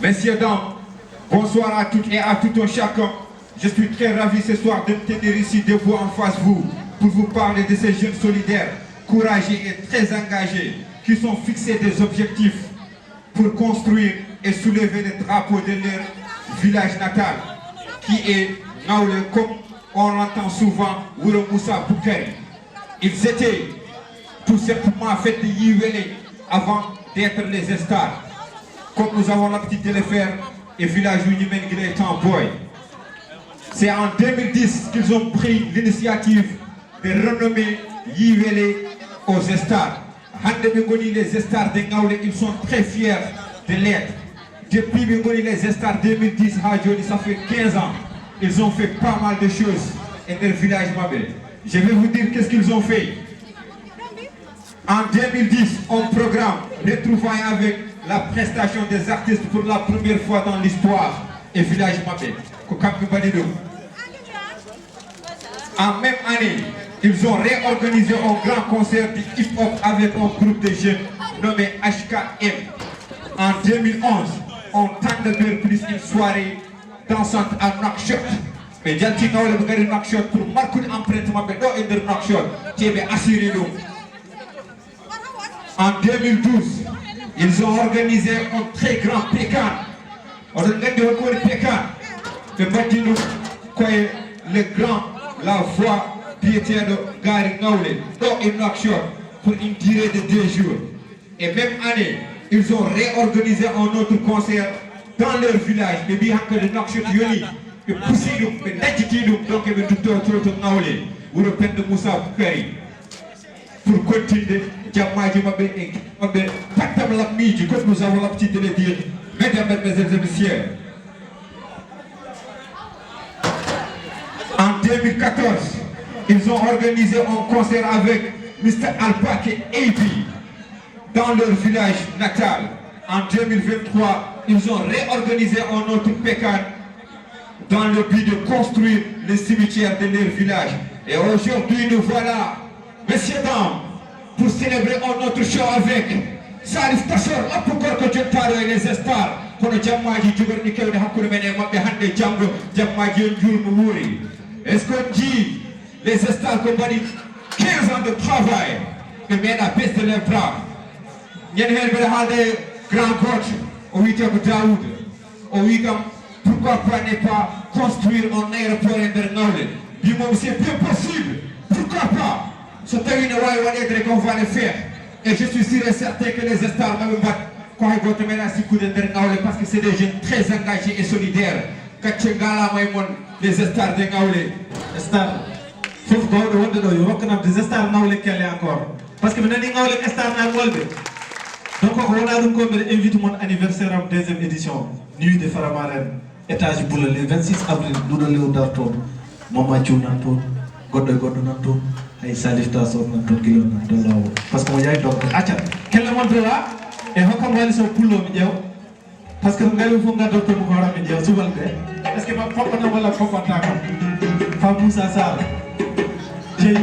Messieurs, dames, bonsoir à toutes et à tout un chacun. Je suis très ravi ce soir de me tenir ici debout en face de vous pour vous parler de ces jeunes solidaires, courageux et très engagés qui sont fixés des objectifs pour construire et soulever le drapeau de leur village natal qui est Ngaoulé, comme on l'entend souvent, Wuro Moussa Boukari. Ils étaient tout simplement faits de Yiwele avant d'être les stars, comme nous avons l'habitude de le faire, et village Unimen Greytown Boy. C'est en 2010 qu'ils ont pris l'initiative de renommer Yiwele aux stars. Les stars de Ngaoulé, ils sont très fiers de l'être. Depuis les stars 2010, ça fait 15 ans. Ils ont fait pas mal de choses dans leur village Mabel. Je vais vous dire qu'est-ce qu'ils ont fait. En 2010, on programme retrouvailles avec la prestation des artistes pour la première fois dans l'histoire et village Mabel. En même année, ils ont réorganisé un grand concert de hip-hop avec un groupe de jeunes nommé HKM. En 2011, on tente de faire plus une soirée dansante à Nouakchott. Mais j'ai dit Nouakchott pour marquer l'empreinte de Nouakchott. En 2012, ils ont organisé un très grand Pécan. On a organisé un Pécan. Le grand, la voix piétière de Gary Ngaoulé, dans Nouakchott, pour une durée de 2 jours. Et même année, ils ont réorganisé un autre concert dans leur village. Mais bien que le Nouakchott Yoni, et poussé mais n'agitez-nous, donc il y a tout Ngaoulé, ou le père de Moussa Boukari. Pour continuer, Djamaji Mabé, Patam Lakmiji, comme nous avons l'habitude de le dire, mesdames, mesdemoiselles et messieurs. En 2014, ils ont organisé un concert avec Mr. Alpak et AB dans leur village natal. En 2023, ils ont réorganisé un autre Pécan dans le but de construire le cimetière de leur village. Et aujourd'hui, nous voilà, messieurs, dames, pour célébrer un autre show avec Salif Tassor, Apokor Kojotaro et les stars. Pour le Djamaji, Djouberniké, le Hakoulmene, Mabé Hande Django, Djamaji, Ndjoul Moumouri. Est-ce qu'on dit les stars qui ont 15 ans de travail, mais la peste de leurs bras? Nous avons des grands coachs, au 8e Daoud, au 8e, pourquoi pas ne pas construire un aéroport international? C'est bien possible, pourquoi pas? C'est une voie qu'on va le faire. Et je suis sûr et certain que les stars vont battre quand ils vont te mettre à 6 coups d'international parce que c'est des jeunes très engagés et solidaires. Les stars de Ngaoulé. Stars. Sauf que on a des stars Ngaoulé qui sont encore. Parce que maintenant, Ngaoulé est star Ngaoulé. Donc, on a donc invité mon anniversaire en 2e édition. Nuit de Faramaren. Étage Boule, le 26 avril. Nous allons Darton. Maman Tchou Nanton. Godoy Godo Nanton. Et Salif Tassor Nanton Kilo Nanton. Parce qu'on y a donc. Attends. Quel est le monde là? Et on va aller sur Poulo Midiao. Parce que nous allons faire d'autres programmes Midiao. Souvent, est-ce que ma propre nom la propre attaque? Fabou Sassar. J'ai.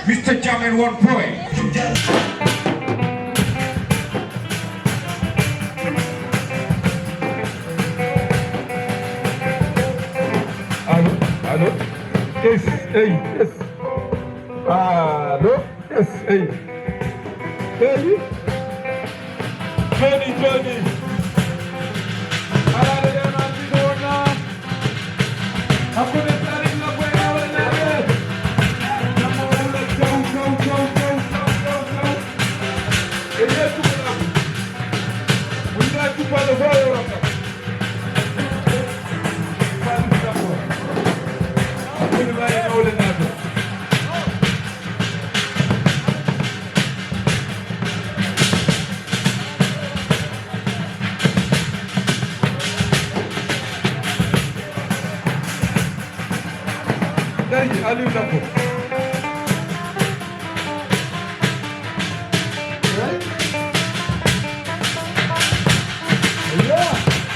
Mr. Jamin 1 point. Allô? Yes, hey, yes. Allô? Yes, hey. Hey. Johnny. Allez, Napo. Yeah.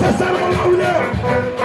C'est ça le moment où il est.